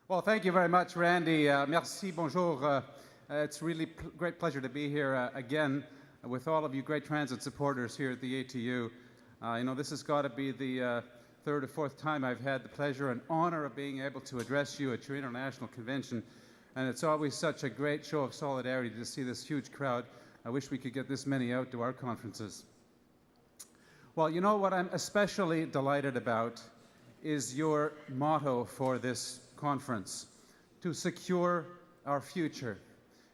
Well, thank you very much, Randy. Merci, bonjour. It's really great pleasure to be here again with all of you great transit supporters here at the ATU. This has got to be the third or fourth time I've had the pleasure and honor of being able to address you at your international convention. And it's always such a great show of solidarity to see this huge crowd. I wish we could get this many out to our conferences. Well, you know what I'm especially delighted about is your motto for this conference, to secure our future.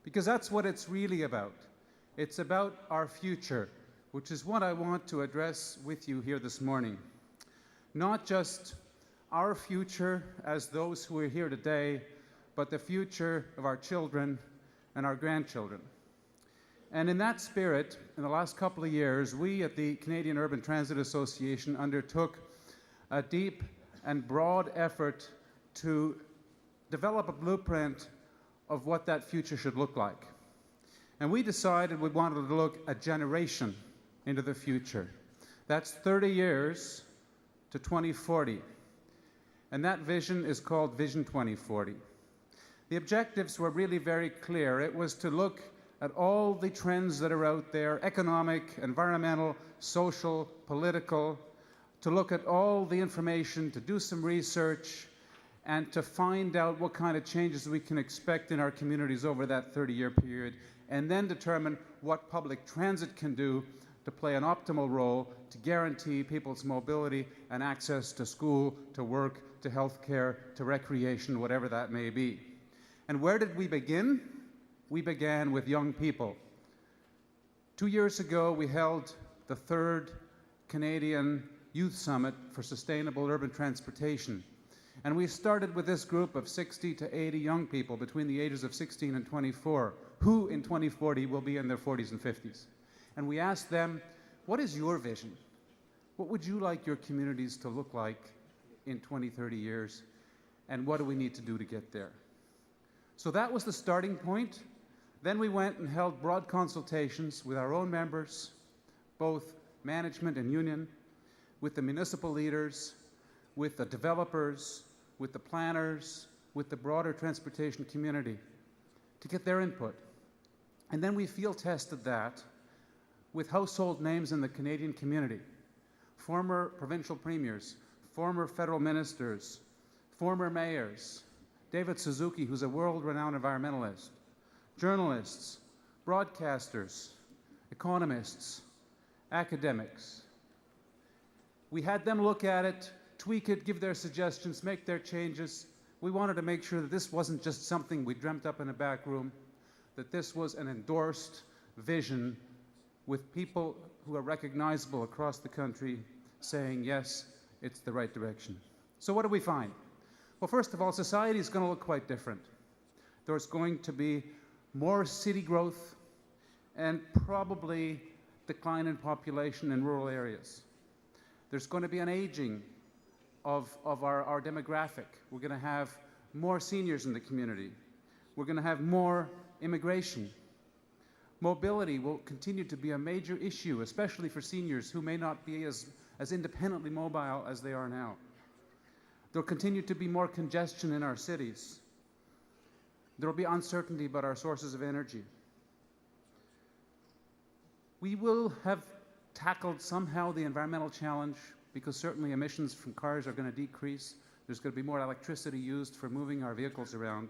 Because that's what it's really about. It's about our future, which is what I want to address with you here this morning. Not just our future as those who are here today, but the future of our children and our grandchildren. And in that spirit, in the last couple of years, we at the Canadian Urban Transit Association undertook a deep and broad effort to develop a blueprint of what that future should look like. And we decided we wanted to look a generation into the future. That's 30 years to 2040. And that vision is called Vision 2040. The objectives were really very clear. It was to look at all the trends that are out there, economic, environmental, social, political, to look at all the information, to do some research, and to find out what kind of changes we can expect in our communities over that 30-year period, and then determine what public transit can do to play an optimal role to guarantee people's mobility and access to school, to work, to healthcare, to recreation, whatever that may be. And where did we begin? We began with young people. 2 years ago, we held the third Canadian Youth Summit for Sustainable Urban Transportation. And we started with this group of 60 to 80 young people between the ages of 16 and 24, who in 2040 will be in their 40s and 50s. And we asked them, what is your vision? What would you like your communities to look like in 20, 30 years? And what do we need to do to get there? So that was the starting point. Then we went and held broad consultations with our own members, both management and union, with the municipal leaders, with the developers, with the planners, with the broader transportation community, to get their input. And then we field tested that with household names in the Canadian community, former provincial premiers, former federal ministers, former mayors, David Suzuki, who's a world-renowned environmentalist, journalists, broadcasters, economists, academics. We had them look at it, tweak it, give their suggestions, make their changes. We wanted to make sure that this wasn't just something we dreamt up in a back room, that this was an endorsed vision with people who are recognizable across the country saying, yes, it's the right direction. So what do we find? Well, first of all, society is going to look quite different. There's going to be more city growth and probably decline in population in rural areas. There's going to be an aging of our demographic. We're going to have more seniors in the community. We're going to have more immigration. Mobility will continue to be a major issue, especially for seniors who may not be as independently mobile as they are now. There'll continue to be more congestion in our cities. There will be uncertainty about our sources of energy. We will have tackled somehow the environmental challenge, because certainly emissions from cars are going to decrease. There's going to be more electricity used for moving our vehicles around.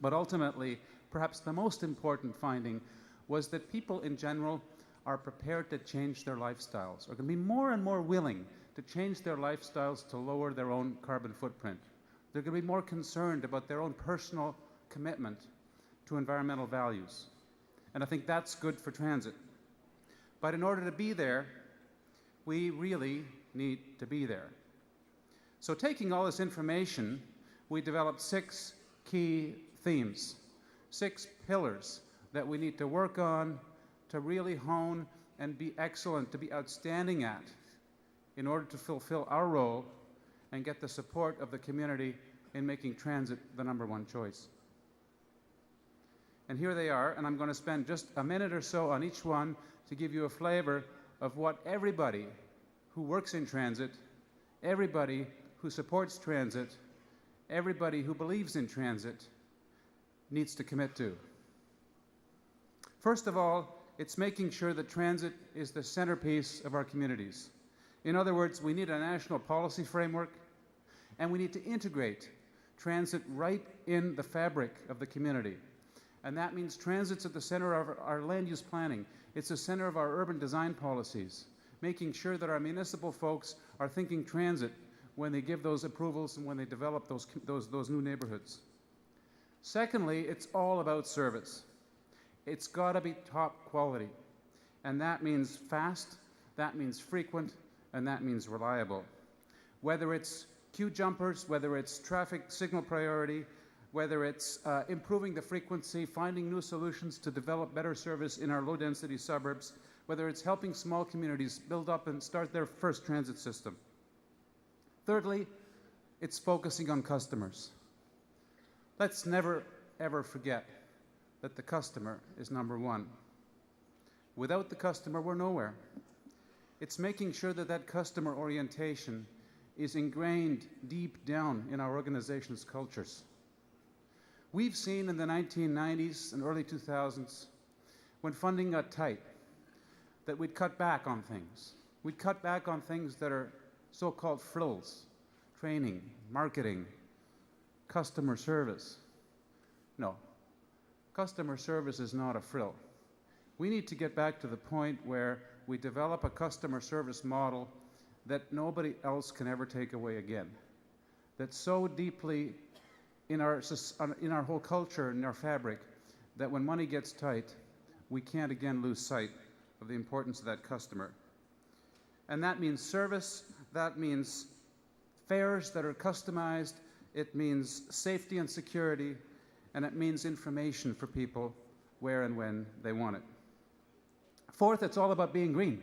But ultimately, perhaps the most important finding was that people in general are prepared to change their lifestyles, are going to be more and more willing to change their lifestyles to lower their own carbon footprint. They're going to be more concerned about their own personal commitment to environmental values. And I think that's good for transit. But in order to be there, we really need to be there. So taking all this information, we developed 6 key themes, 6 pillars that we need to work on to really hone and be excellent, to be outstanding at, in order to fulfill our role and get the support of the community in making transit the #1 choice. And here they are, and I'm going to spend just a minute or so on each one to give you a flavor of what everybody who works in transit, everybody who supports transit, everybody who believes in transit needs to commit to. First of all, it's making sure that transit is the centerpiece of our communities. In other words, we need a national policy framework, and we need to integrate transit right in the fabric of the community. And that means transit's at the center of our land use planning. It's the center of our urban design policies, making sure that our municipal folks are thinking transit when they give those approvals and when they develop those new neighborhoods. Secondly, it's all about service. It's got to be top quality. And that means fast, that means frequent, and that means reliable. Whether it's queue jumpers, whether it's traffic signal priority, whether it's improving the frequency, finding new solutions to develop better service in our low-density suburbs, whether it's helping small communities build up and start their first transit system. Thirdly, it's focusing on customers. Let's never, ever forget that the customer is number one. Without the customer, we're nowhere. It's making sure that that customer orientation is ingrained deep down in our organization's cultures. We've seen in the 1990s and early 2000s, when funding got tight, that we'd cut back on things. We'd cut back on things that are so-called frills: training, marketing, customer service. No, customer service is not a frill. We need to get back to the point where we develop a customer service model that nobody else can ever take away again. That's so deeply in our whole culture, in our fabric, that when money gets tight, we can't again lose sight of the importance of that customer. And that means service, that means fares that are customized, it means safety and security, and it means information for people where and when they want it. Fourth, it's all about being green.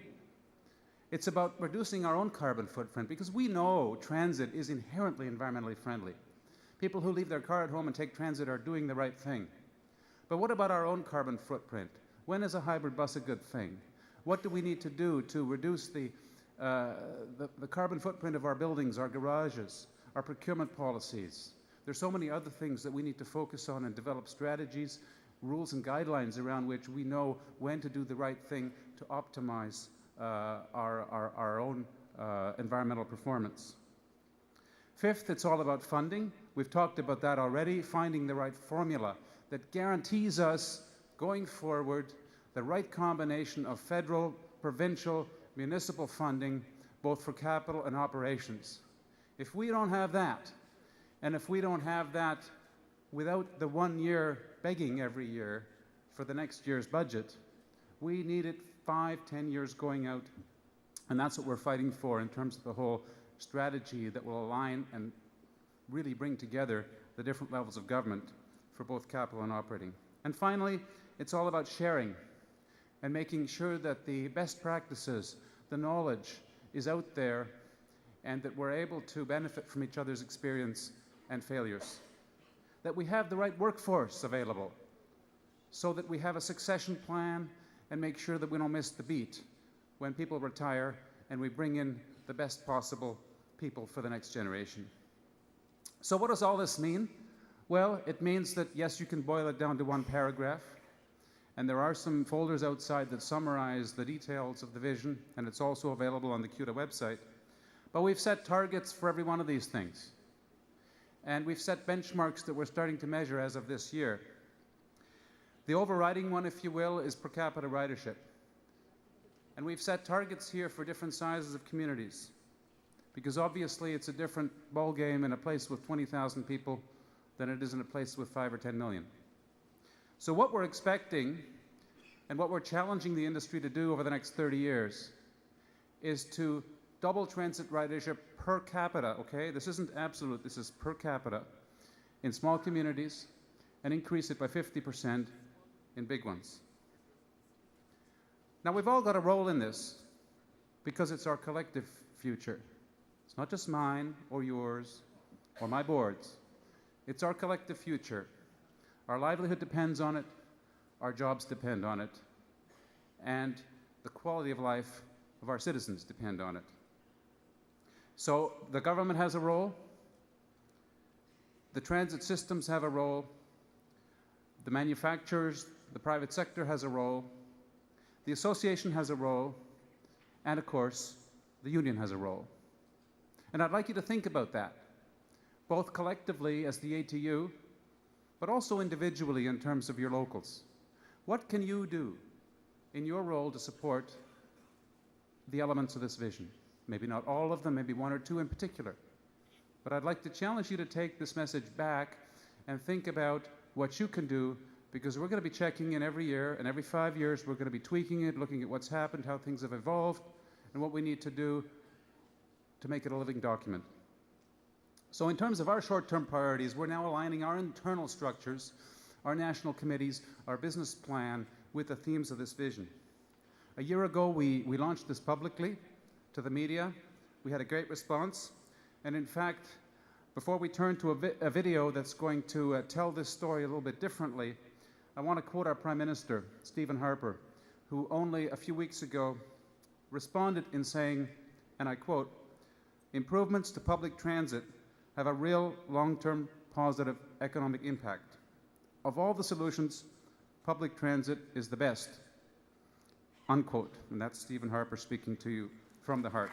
It's about reducing our own carbon footprint, because we know transit is inherently environmentally friendly. People who leave their car at home and take transit are doing the right thing. But what about our own carbon footprint? When is a hybrid bus a good thing? What do we need to do to reduce the carbon footprint of our buildings, our garages, our procurement policies? There's so many other things that we need to focus on and develop strategies, rules and guidelines around which we know when to do the right thing to optimize our own environmental performance. Fifth, it's all about funding. We've talked about that already, finding the right formula that guarantees us, going forward, the right combination of federal, provincial, municipal funding, both for capital and operations. If we don't have that, and if we don't have that without the 1 year begging every year for the next year's budget, we need it 5, 10 years going out, and that's what we're fighting for in terms of the whole strategy that will align and really bring together the different levels of government for both capital and operating. And finally, it's all about sharing and making sure that the best practices, the knowledge is out there, and that we're able to benefit from each other's experience and failures. That we have the right workforce available so that we have a succession plan and make sure that we don't miss the beat when people retire, and we bring in the best possible people for the next generation. So what does all this mean? Well, it means that, yes, you can boil it down to one paragraph, and there are some folders outside that summarize the details of the vision, and it's also available on the CUTA website. But we've set targets for every one of these things, and we've set benchmarks that we're starting to measure as of this year. The overriding one, if you will, is per capita ridership. And we've set targets here for different sizes of communities, because obviously it's a different ballgame in a place with 20,000 people than it is in a place with 5 or 10 million. So what we're expecting, and what we're challenging the industry to do over the next 30 years, is to double transit ridership per capita, okay? This isn't absolute, this is per capita, in small communities, and increase it by 50% in big ones. Now, we've all got a role in this, because it's our collective future. It's not just mine or yours or my board's. It's our collective future. Our livelihood depends on it, our jobs depend on it, and the quality of life of our citizens depend on it. So the government has a role, The transit systems have a role, the manufacturers, the private sector has a role, the association has a role, and of course, the union has a role. And I'd like you to think about that, both collectively as the ATU, but also individually in terms of your locals. What can you do in your role to support the elements of this vision? Maybe not all of them, maybe one or two in particular. But I'd like to challenge you to take this message back and think about what you can do, because we're going to be checking in every year, and every 5 years we're going to be tweaking it, looking at what's happened, how things have evolved, and what we need to do to make it a living document. So in terms of our short-term priorities, we're now aligning our internal structures, our national committees, our business plan with the themes of this vision. A year ago, we launched this publicly to the media. We had a great response. And in fact, before we turn to a video that's going to tell this story a little bit differently, I want to quote our Prime Minister, Stephen Harper, who only a few weeks ago responded in saying, and I quote, "Improvements to public transit have a real long-term positive economic impact. Of all the solutions, public transit is the best," unquote. And that's Stephen Harper speaking to you from the heart.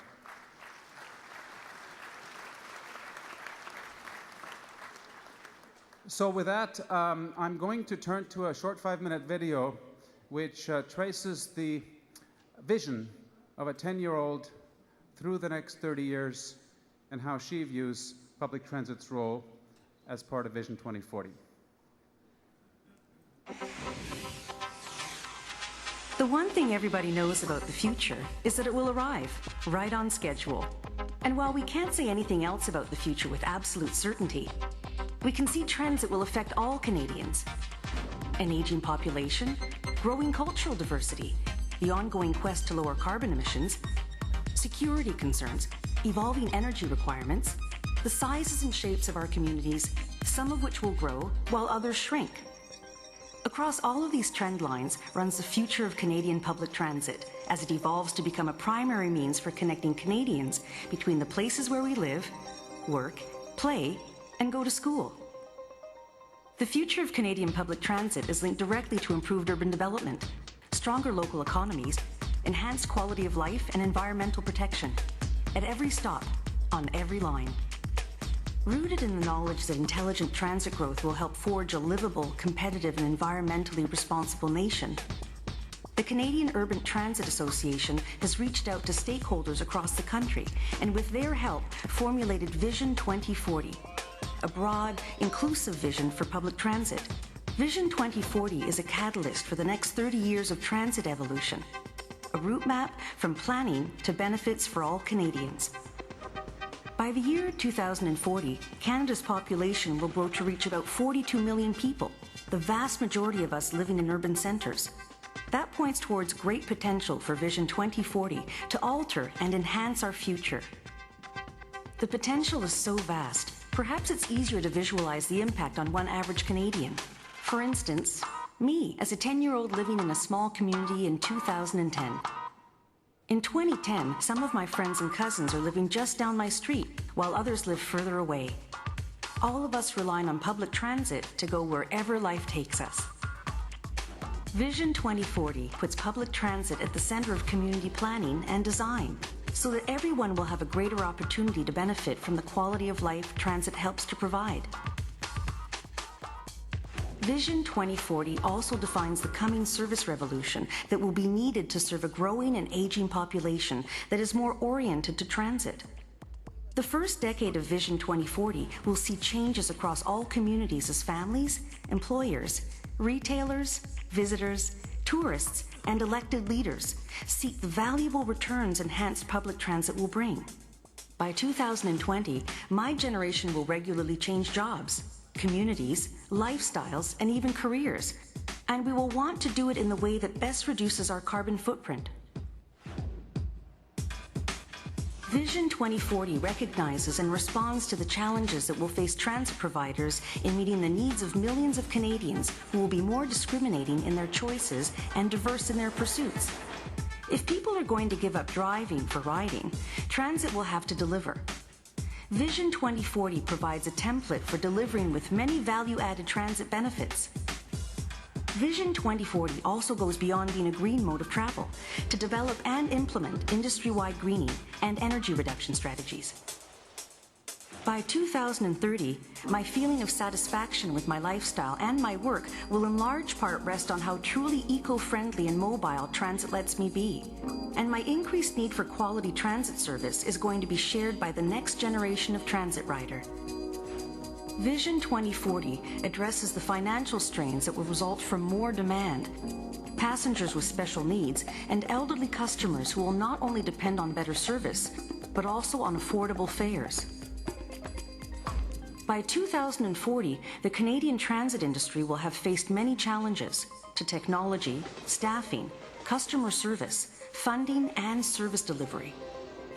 So with that, I'm going to turn to a short 5-minute video which traces the vision of a 10-year-old through the next 30 years and how she views public transit's role as part of Vision 2040. The one thing everybody knows about the future is that it will arrive right on schedule. And while we can't say anything else about the future with absolute certainty, we can see trends that will affect all Canadians. An aging population, growing cultural diversity, the ongoing quest to lower carbon emissions, security concerns, evolving energy requirements, the sizes and shapes of our communities, some of which will grow while others shrink. Across all of these trend lines runs the future of Canadian public transit as it evolves to become a primary means for connecting Canadians between the places where we live, work, play, and go to school. The future of Canadian public transit is linked directly to improved urban development, stronger local economies, enhanced quality of life, and environmental protection at every stop, on every line. Rooted in the knowledge that intelligent transit growth will help forge a livable, competitive, and environmentally responsible nation, the Canadian Urban Transit Association has reached out to stakeholders across the country and with their help formulated Vision 2040, a broad, inclusive vision for public transit. Vision 2040 is a catalyst for the next 30 years of transit evolution, a route map from planning to benefits for all Canadians. By the year 2040, Canada's population will grow to reach about 42 million people, the vast majority of us living in urban centres. That points towards great potential for Vision 2040 to alter and enhance our future. The potential is so vast, perhaps it's easier to visualize the impact on one average Canadian. For instance, me as a 10-year-old living in a small community in 2010. In 2010, some of my friends and cousins are living just down my street, while others live further away. All of us relying on public transit to go wherever life takes us. Vision 2040 puts public transit at the center of community planning and design, so that everyone will have a greater opportunity to benefit from the quality of life transit helps to provide. Vision 2040 also defines the coming service revolution that will be needed to serve a growing and aging population that is more oriented to transit. The first decade of Vision 2040 will see changes across all communities as families, employers, retailers, visitors, tourists, and elected leaders seek the valuable returns enhanced public transit will bring. By 2020, my generation will regularly change jobs, communities, lifestyles, and even careers, and we will want to do it in the way that best reduces our carbon footprint. Vision 2040 recognizes and responds to the challenges that will face transit providers in meeting the needs of millions of Canadians who will be more discriminating in their choices and diverse in their pursuits. If people are going to give up driving for riding, transit will have to deliver. Vision 2040 provides a template for delivering with many value-added transit benefits. Vision 2040 also goes beyond being a green mode of travel to develop and implement industry-wide greening and energy reduction strategies. By 2030, my feeling of satisfaction with my lifestyle and my work will in large part rest on how truly eco-friendly and mobile transit lets me be. And my increased need for quality transit service is going to be shared by the next generation of transit rider. Vision 2040 addresses the financial strains that will result from more demand, passengers with special needs, and elderly customers who will not only depend on better service, but also on affordable fares. By 2040, the Canadian transit industry will have faced many challenges to technology, staffing, customer service, funding, and service delivery.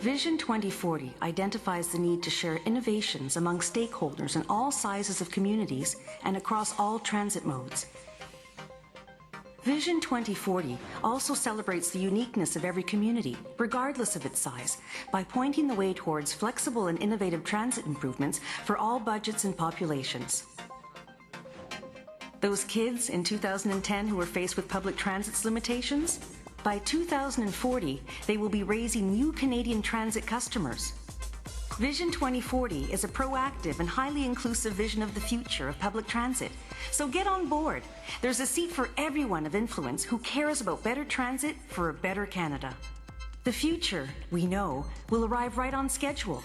Vision 2040 identifies the need to share innovations among stakeholders in all sizes of communities and across all transit modes. Vision 2040 also celebrates the uniqueness of every community, regardless of its size, by pointing the way towards flexible and innovative transit improvements for all budgets and populations. Those kids in 2010 who were faced with public transit's limitations? By 2040, they will be raising new Canadian transit customers. Vision 2040 is a proactive and highly inclusive vision of the future of public transit. So get on board. There's a seat for everyone of influence who cares about better transit for a better Canada. The future, we know, will arrive right on schedule.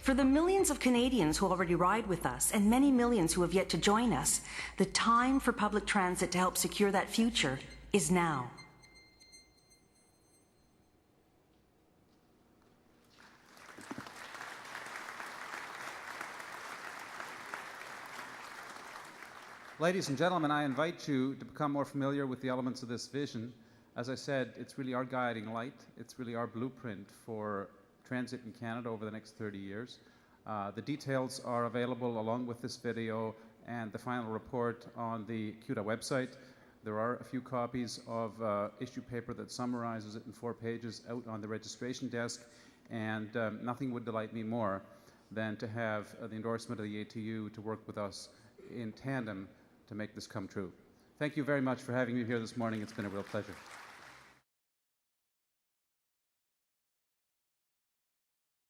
For the millions of Canadians who already ride with us and many millions who have yet to join us, the time for public transit to help secure that future is now. Ladies and gentlemen, I invite you to become more familiar with the elements of this vision. As I said, it's really our guiding light. It's really our blueprint for transit in Canada over the next 30 years. The details are available along with this video and the final report on the CUTA website. There are a few copies of issue paper that summarizes it in 4 pages out on the registration desk, and nothing would delight me more than to have the endorsement of the ATU to work with us in tandem to make this come true. Thank you very much for having me here this morning. It's been a real pleasure.